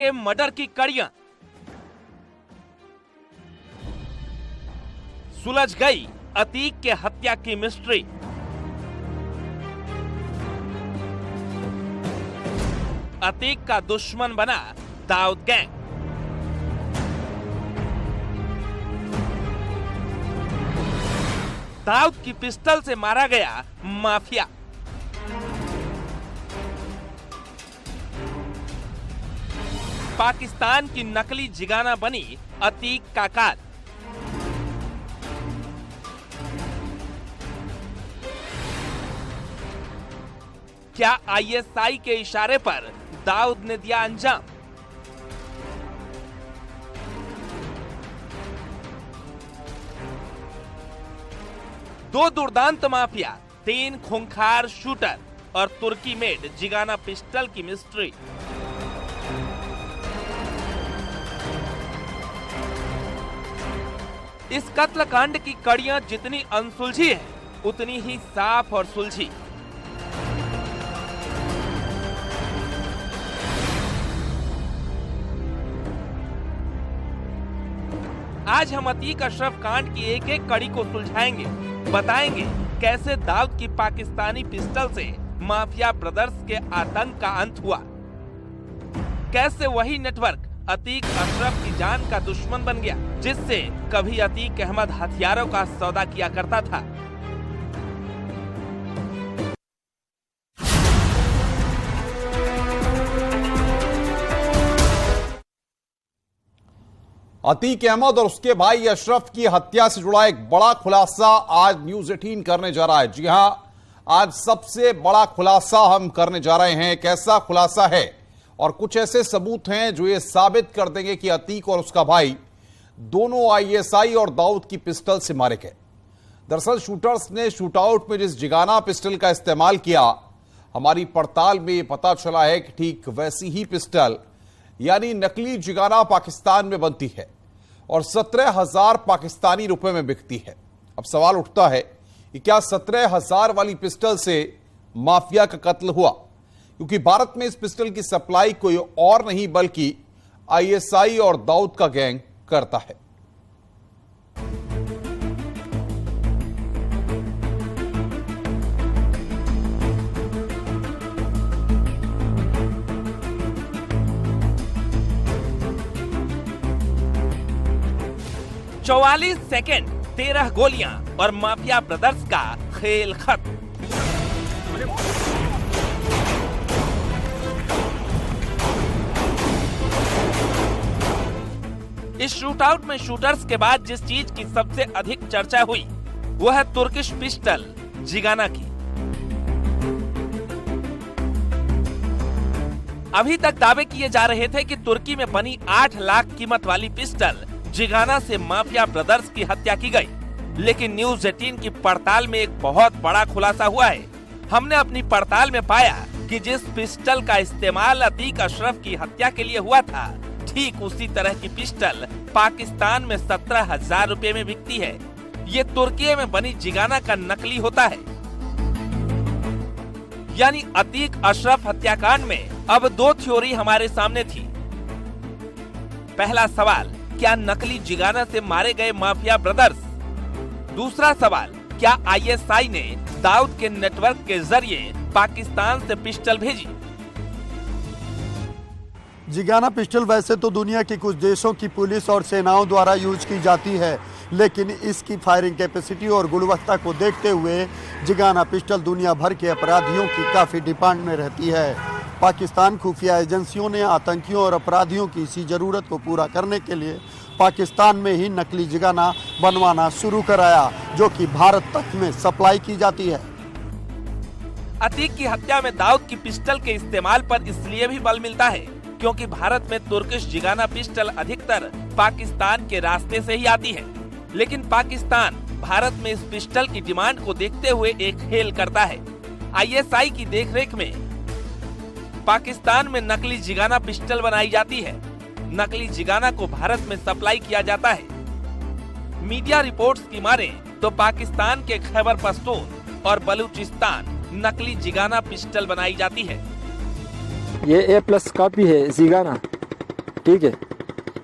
के मर्डर की कड़ियां सुलझ गई। अतीक के हत्या की मिस्ट्री। अतीक का दुश्मन बना दाऊद गैंग। दाऊद की पिस्टल से मारा गया माफिया। पाकिस्तान की नकली जिगाना बनी अतीक का काल। क्या आईएसआई के इशारे पर दाऊद ने दिया अंजाम? दो दुर्दांत माफिया, 3 खूंखार शूटर और तुर्की मेड जिगाना पिस्टल की मिस्ट्री। इस कत्लकांड की कड़ियां जितनी अनसुलझी है उतनी ही साफ और सुलझी। आज हम अतीक अशरफ कांड की एक एक कड़ी को सुलझाएंगे, बताएंगे कैसे दाऊद की पाकिस्तानी पिस्टल से माफिया ब्रदर्स के आतंक का अंत हुआ, कैसे वही नेटवर्क अतीक अशरफ की जान का दुश्मन बन गया जिससे कभी अतीक अहमद हथियारों का सौदा किया करता था। अतीक अहमद और उसके भाई अशरफ की हत्या से जुड़ा एक बड़ा खुलासा आज न्यूज 18 करने जा रहा है। जी हां, आज सबसे बड़ा खुलासा हम करने जा रहे हैं। एक ऐसा खुलासा है और कुछ ऐसे सबूत हैं जो ये साबित कर देंगे कि अतीक और उसका भाई दोनों आईएसआई और दाऊद की पिस्टल से मारे गए। दरअसल शूटर्स ने शूटआउट में जिस जिगाना पिस्टल का इस्तेमाल किया, हमारी पड़ताल में ये पता चला है कि ठीक वैसी ही पिस्टल यानी नकली जिगाना पाकिस्तान में बनती है और 17,000 पाकिस्तानी रुपए में बिकती है। अब सवाल उठता है कि क्या 17,000 वाली पिस्टल से माफिया का कत्ल हुआ? क्योंकि भारत में इस पिस्टल की सप्लाई कोई और नहीं बल्कि आईएसआई और दाऊद का गैंग करता है। चौवालीस सेकेंड, 13 गोलियां और माफिया ब्रदर्स का खेल खत्म। इस शूटआउट में शूटर्स के बाद जिस चीज की सबसे अधिक चर्चा हुई वह है तुर्किश पिस्टल जिगाना की। अभी तक दावे किए जा रहे थे कि तुर्की में बनी 8 लाख कीमत वाली पिस्टल जिगाना से माफिया ब्रदर्स की हत्या की गई, लेकिन न्यूज 18 की पड़ताल में एक बहुत बड़ा खुलासा हुआ है। हमने अपनी पड़ताल में पाया कि जिस पिस्टल का इस्तेमाल अतीक अशरफ की हत्या के लिए हुआ था, ठीक उसी तरह की पिस्टल पाकिस्तान में 17,000 रुपए में बिकती है। ये तुर्की में बनी जिगाना का नकली होता है। यानी अतीक अशरफ हत्याकांड में अब 2 थ्योरी हमारे सामने थी। पहला सवाल, क्या नकली जिगाना से मारे गए माफिया ब्रदर्स? दूसरा सवाल, क्या आईएसआई ने दाऊद के नेटवर्क के जरिए पाकिस्तान से पिस्टल भेजी? जिगाना पिस्टल वैसे तो दुनिया के कुछ देशों की पुलिस और सेनाओं द्वारा यूज की जाती है, लेकिन इसकी फायरिंग कैपेसिटी और गुणवत्ता को देखते हुए जिगाना पिस्टल दुनिया भर के अपराधियों की काफ़ी डिमांड में रहती है। पाकिस्तान खुफिया एजेंसियों ने आतंकियों और अपराधियों की इसी ज़रूरत को पूरा करने के लिए पाकिस्तान में ही नकली जिगाना बनवाना शुरू कराया, जो कि भारत तक में सप्लाई की जाती है। अतीक की हत्या में दाऊद की पिस्टल के इस्तेमाल पर इसलिए भी बल मिलता है क्योंकि भारत में तुर्किश जिगाना पिस्टल अधिकतर पाकिस्तान के रास्ते से ही आती है, लेकिन पाकिस्तान भारत में इस पिस्टल की डिमांड को देखते हुए एक खेल करता है। आईएसआई की देखरेख में पाकिस्तान में नकली जिगाना पिस्टल बनाई जाती है। नकली जिगाना को भारत में सप्लाई किया जाता है। मीडिया रिपोर्ट्स की मानें तो पाकिस्तान के खैबर पख्तून और बलूचिस्तान नकली जिगाना पिस्टल बनाई जाती है। ये A+ कॉपी है जिगाना, ठीक है।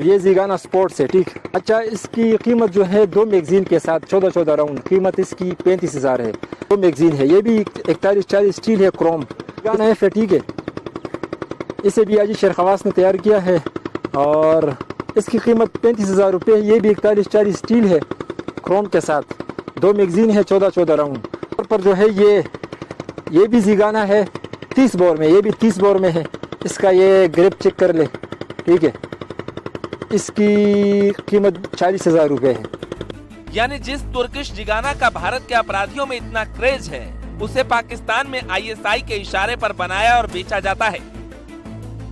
ये जिगाना स्पोर्ट्स है, ठीक। अच्छा, इसकी कीमत जो है 2 मैगजीन के साथ 14 राउंड, कीमत इसकी 35,000 है। 2 मैगजीन है, ये भी 41-40 स्टील है, क्रोम जिगाना है, ठीक है। इसे भी अजी शेरखवास ने तैयार किया है और इसकी कीमत 35,000 रुपये। ये भी 41-40 स्टील है, क्रोम के साथ, 2 मैगजीन है, 14 राउंड। और पर जो है ये भी जिगाना है 30 बोर में, ये भी 30 बोर में है। इसका ये ग्रिप चेक कर ले, ठीक है। इसकी कीमत 40,000 रुपये है। यानी जिस तुर्किश जिगाना का भारत के अपराधियों में इतना क्रेज है, उसे पाकिस्तान में ISI के इशारे पर बनाया और बेचा जाता है।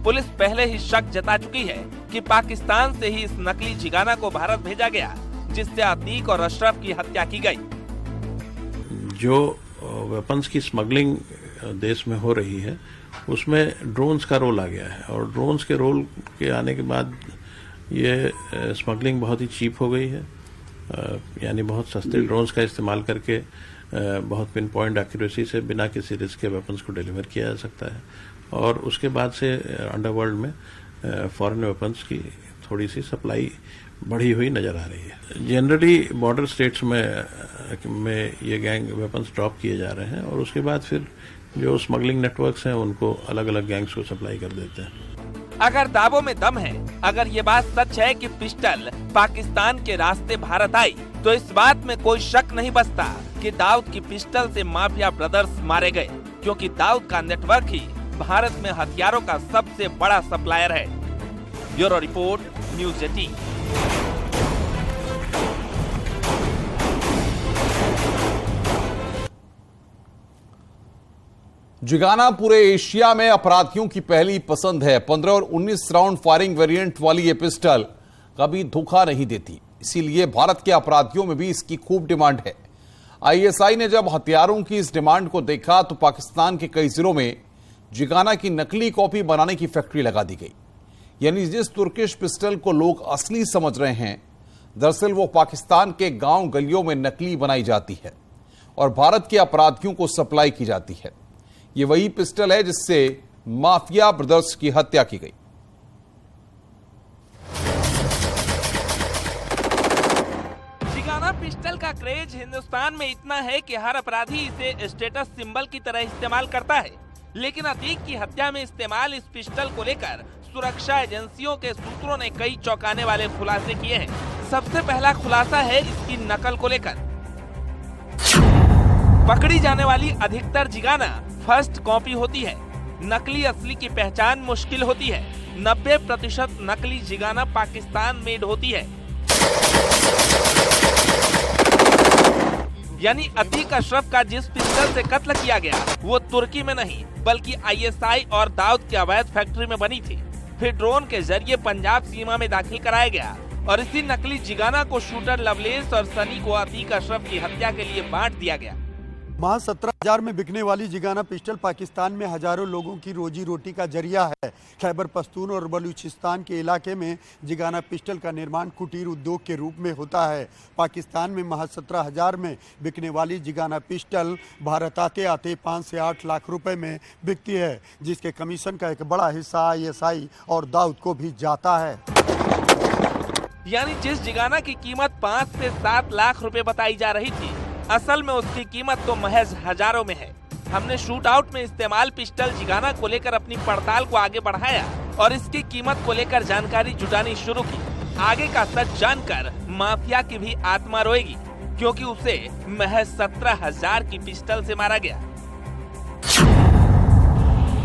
पुलिस पहले ही शक जता चुकी है कि पाकिस्तान से ही इस नकली जिगाना को भारत भेजा गया, जिससे अतीक और अशरफ की हत्या की गई। जो वेपन्स की स्मगलिंग देश में हो रही है, उसमें ड्रोन्स का रोल आ गया है और ड्रोन्स के रोल के आने के बाद ये स्मगलिंग बहुत ही चीप हो गई है। यानी बहुत सस्ते ड्रोन्स का इस्तेमाल करके बहुत पिन पॉइंट एक्यूरेसी से बिना किसी रिस्क के वेपन्स को डिलीवर किया जा सकता है। और उसके बाद से अंडरवर्ल्ड में फॉरेन वेपन्स की थोड़ी सी सप्लाई बढ़ी हुई नजर आ रही है। जनरली बॉर्डर स्टेट्स में ये गैंग वेपन्स ड्रॉप किए जा रहे हैं और उसके बाद फिर जो स्मगलिंग नेटवर्क्स हैं उनको अलग अलग गैंग्स को सप्लाई कर देते हैं। अगर दावों में दम है, अगर ये बात सच है कि पिस्टल पाकिस्तान के रास्ते भारत आई, तो इस बात में कोई शक नहीं बचता कि दाऊद की पिस्टल से माफिया ब्रदर्स मारे गए, क्योंकि दाऊद का नेटवर्क ही भारत में हथियारों का सबसे बड़ा सप्लायर है। Bureau report, news 18। जिगाना पूरे एशिया में अपराधियों की पहली पसंद है। 15 और 19 राउंड फायरिंग वेरिएंट वाली ये पिस्टल कभी धोखा नहीं देती, इसीलिए भारत के अपराधियों में भी इसकी खूब डिमांड है। ISI ने जब हथियारों की इस डिमांड को देखा तो पाकिस्तान के कई जिलों में जिगाना की नकली कॉपी बनाने की फैक्ट्री लगा दी गई। यानी जिस तुर्किश पिस्टल को लोग असली समझ रहे हैं, दरअसल वो पाकिस्तान के गांव गलियों में नकली बनाई जाती है और भारत के अपराधियों को सप्लाई की जाती है। ये वही पिस्टल है जिससे माफिया ब्रदर्स की हत्या की गई। जिगाना पिस्टल का क्रेज हिंदुस्तान में इतना है कि हर अपराधी इसे स्टेटस सिंबल की तरह इस्तेमाल करता है। लेकिन अतीक की हत्या में इस्तेमाल इस पिस्टल को लेकर सुरक्षा एजेंसियों के सूत्रों ने कई चौंकाने वाले खुलासे किए हैं। सबसे पहला खुलासा है इसकी नकल को लेकर। पकड़ी जाने वाली अधिकतर जिगाना फर्स्ट कॉपी होती है। नकली असली की पहचान मुश्किल होती है। 90% नकली जिगाना पाकिस्तान मेड होती है। यानी अतीक अशरफ का जिस पिस्टल से कत्ल किया गया वो तुर्की में नहीं बल्कि ISI और दाऊद की अवैध फैक्ट्री में बनी थी। फिर ड्रोन के जरिए पंजाब सीमा में दाखिल कराया गया और इसी नकली जिगाना को शूटर लवलेस और सनी को अतीक अशरफ की हत्या के लिए बांट दिया गया। वहाँ 17,000 में बिकने वाली जिगाना पिस्टल पाकिस्तान में हजारों लोगों की रोजी रोटी का जरिया है। खैबर पख्तून और बलूचिस्तान के इलाके में जिगाना पिस्टल का निर्माण कुटीर उद्योग के रूप में होता है। पाकिस्तान में महज 17,000 में बिकने वाली जिगाना पिस्टल भारत आते आते 5 से 8 लाख रुपए में बिकती है, जिसके कमीशन का एक बड़ा हिस्सा ISI और दाऊद को भी जाता है। यानी जिस जिगाना की कीमत 5 से 7 लाख रुपए बताई जा रही थी, असल में उसकी कीमत तो महज हजारों में है। हमने शूट आउट में इस्तेमाल पिस्टल जिगाना को लेकर अपनी पड़ताल को आगे बढ़ाया और इसकी कीमत को लेकर जानकारी जुटानी शुरू की। आगे का सच जानकर माफिया की भी आत्मा रोएगी, क्योंकि उसे महज 17,000 की पिस्टल से मारा गया।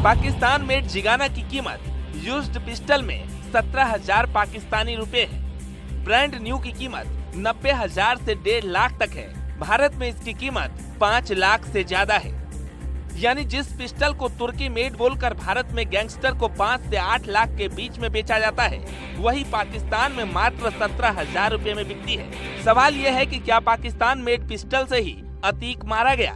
पाकिस्तान मेड जिगाना की कीमत यूज्ड पिस्टल में 17,000 पाकिस्तानी रुपए है। ब्रांड न्यू की कीमत 90,000 से 1.5 लाख तक है। भारत में इसकी कीमत 5 लाख से ज्यादा है। यानी जिस पिस्टल को तुर्की मेड बोलकर भारत में गैंगस्टर को 5 से 8 लाख के बीच में बेचा जाता है, वही पाकिस्तान में मात्र 17,000 रुपए में बिकती है। सवाल यह है कि क्या पाकिस्तान मेड पिस्टल से ही अतीक मारा गया?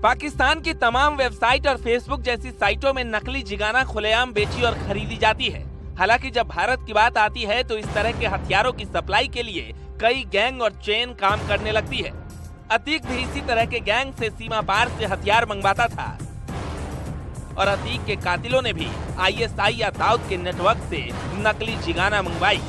पाकिस्तान की तमाम वेबसाइट और फेसबुक जैसी साइटों में नकली जिगाना खुलेआम बेची और खरीदी जाती है। हालांकि जब भारत की बात आती है तो इस तरह के हथियारों की सप्लाई के लिए कई गैंग और चेन काम करने लगती है। अतीक भी इसी तरह के गैंग से सीमा पार से हथियार मंगवाता था। और अतीक के कातिलों ने भी ISI या दाऊद के नेटवर्क से नकली जिगाना मंगवाई।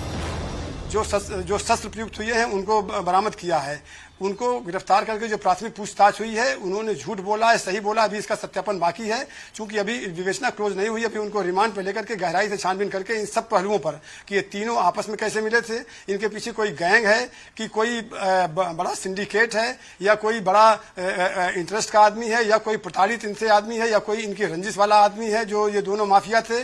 जो शस्त्र प्रयुक्त हुए हैं उनको बरामद किया है, उनको गिरफ्तार करके जो प्राथमिक पूछताछ हुई है उन्होंने झूठ बोला है, सही बोला, अभी इसका सत्यापन बाकी है। चूंकि अभी विवेचना क्लोज नहीं हुई, अभी उनको रिमांड पे लेकर के गहराई से छानबीन करके इन सब पहलुओं पर कि ये तीनों आपस में कैसे मिले थे, इनके पीछे कोई गैंग है कि कोई बड़ा सिंडिकेट है या कोई बड़ा इंटरेस्ट का आदमी है या कोई प्रताड़ित इनसे आदमी है या कोई इनकी रंजिश वाला आदमी है जो ये दोनों माफिया थे,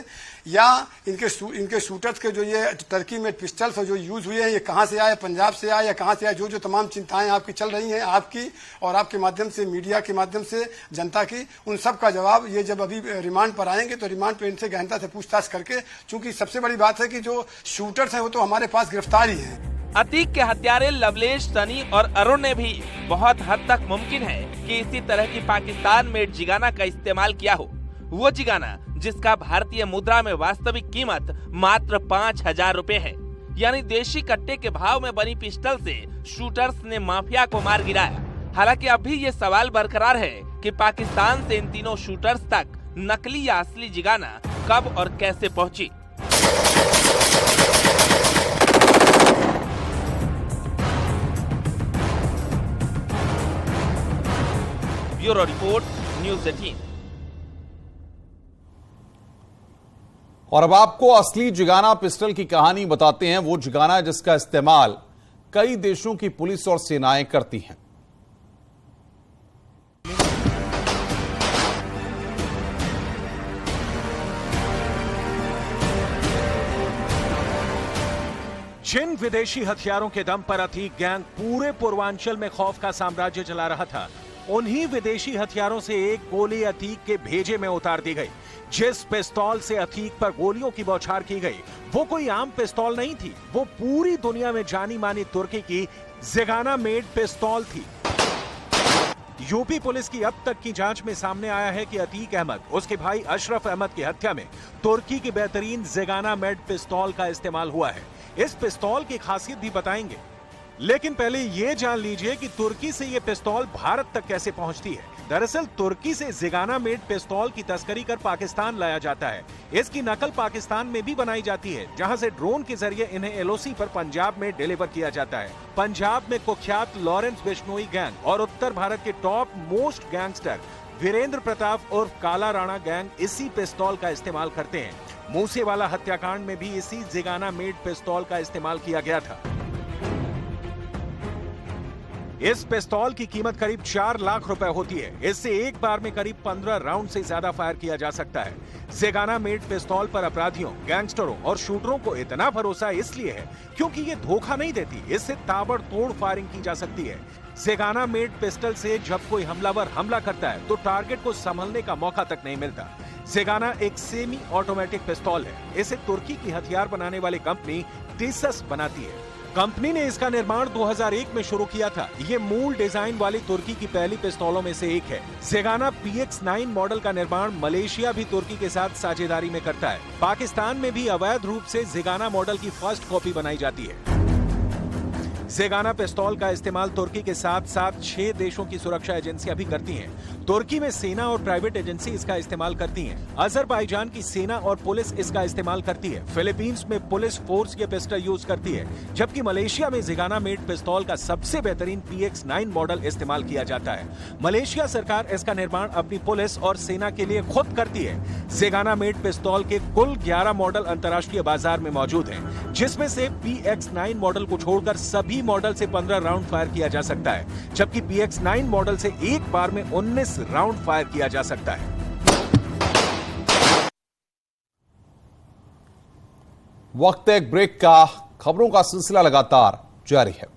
या इनके शूटर्स के जो ये टर्की में पिस्टल्स जो यूज हुए हैं ये कहां से आए, पंजाब से आए या कहां से आए। जो तमाम चिंताएं आपकी चल रही हैं, आपकी और आपके माध्यम से, मीडिया के माध्यम से जनता की, उन सब का जवाब ये जब अभी रिमांड पर आएंगे तो रिमांड पर इनसे गहनता से पूछताछ करके, चूंकि सबसे बड़ी बात है कि जो शूटर्स हैं वो तो हमारे पास गिरफ्तार ही हैं। अतीक के हत्यारे लवलेश, सनी और अरुण ने भी बहुत हद तक मुमकिन है कि इसी तरह की पाकिस्तान मेड जिगाना का इस्तेमाल किया हो। वो जिगाना जिसका भारतीय मुद्रा में वास्तविक कीमत मात्र 5,000 रुपए है, यानी देशी कट्टे के भाव में बनी पिस्टल से शूटर्स ने माफिया को मार गिराया। हालांकि अब भी ये सवाल बरकरार है कि पाकिस्तान से इन तीनों शूटर्स तक नकली या असली जिगाना कब और कैसे पहुंची। Bureau report, news 18। और अब आपको असली जिगाना पिस्टल की कहानी बताते हैं, वो जिगाना जिसका इस्तेमाल कई देशों की पुलिस और सेनाएं करती हैं। जिन विदेशी हथियारों के दम पर अतीक गैंग पूरे पूर्वांचल में खौफ का साम्राज्य चला रहा था, उन्हीं विदेशी हथियारों से एक गोली अतीक के भेजे में उतार दी गई। जिस पिस्तौल से अतीक पर गोलियों की बौछार की गई वो कोई आम पिस्तौल नहीं थी, वो पूरी दुनिया में जानी मानी तुर्की की जिगाना मेड पिस्तौल थी। यूपी पुलिस की अब तक की जांच में सामने आया है कि अतीक अहमद, उसके भाई अशरफ अहमद की हत्या में तुर्की की बेहतरीन जिगाना मेड पिस्तौल का इस्तेमाल हुआ है। इस पिस्तौल की खासियत भी बताएंगे, लेकिन पहले ये जान लीजिए कि तुर्की से ये पिस्तौल भारत तक कैसे पहुंचती है। दरअसल तुर्की से जिगाना मेड पिस्तौल की तस्करी कर पाकिस्तान लाया जाता है। इसकी नकल पाकिस्तान में भी बनाई जाती है, जहां से ड्रोन के जरिए इन्हें LOC पर पंजाब में डिलीवर किया जाता है। पंजाब में कुख्यात लॉरेंस बिश्नोई गैंग और उत्तर भारत के top most gangster Virendra Pratap उर्फ काला राणा गैंग इसी पिस्तौल का इस्तेमाल करते हैं। मूसेवाला हत्याकांड में भी इसी जिगाना मेड पिस्तौल का इस्तेमाल किया गया था। इस पिस्तौल की कीमत करीब 4 लाख रुपए होती है। इससे एक बार में करीब 15 राउंड से ज्यादा फायर किया जा सकता है। जिगाना मेड पिस्तौल पर अपराधियों, गैंगस्टरों और शूटरों को इतना भरोसा इसलिए है क्योंकि ये धोखा नहीं देती, इससे ताबड़तोड़ फायरिंग की जा सकती है। जिगाना मेड पिस्टल से जब कोई हमलावर हमला करता है तो टारगेट को संभलने का मौका तक नहीं मिलता। जिगाना एक सेमी ऑटोमेटिक पिस्तौल है। इसे तुर्की की हथियार बनाने वाली कंपनी टिसस बनाती है। कंपनी ने इसका निर्माण 2001 में शुरू किया था। ये मूल डिजाइन वाली तुर्की की पहली पिस्तौलों में से एक है। जिगाना PX9 मॉडल का निर्माण मलेशिया भी तुर्की के साथ साझेदारी में करता है। पाकिस्तान में भी अवैध रूप से जिगाना मॉडल की फर्स्ट कॉपी बनाई जाती है। जिगाना पिस्तौल का इस्तेमाल तुर्की के साथ साथ 6 देशों की सुरक्षा एजेंसियां भी करती हैं। तुर्की में सेना और प्राइवेट एजेंसी इसका इस्तेमाल करती हैं। अजरबैजान की सेना और पुलिस इसका इस्तेमाल करती है। फिलीपींस में पुलिस फोर्स ये पिस्टल यूज करती है, जबकि मलेशिया में जिगाना मेड पिस्तौल का सबसे बेहतरीन PX9 मॉडल इस्तेमाल किया जाता है। मलेशिया सरकार इसका निर्माण अपनी पुलिस और सेना के लिए खुद करती है। जिगाना मेड पिस्तौल के कुल 11 मॉडल अंतर्राष्ट्रीय बाजार में मौजूद हैं, जिसमें से PX9 मॉडल को छोड़कर सभी मॉडल से 15 राउंड फायर किया जा सकता है, जबकि PX9 मॉडल से एक बार में 19 राउंड फायर किया जा सकता है। वक्त एक ब्रेक का, खबरों का सिलसिला लगातार जारी है।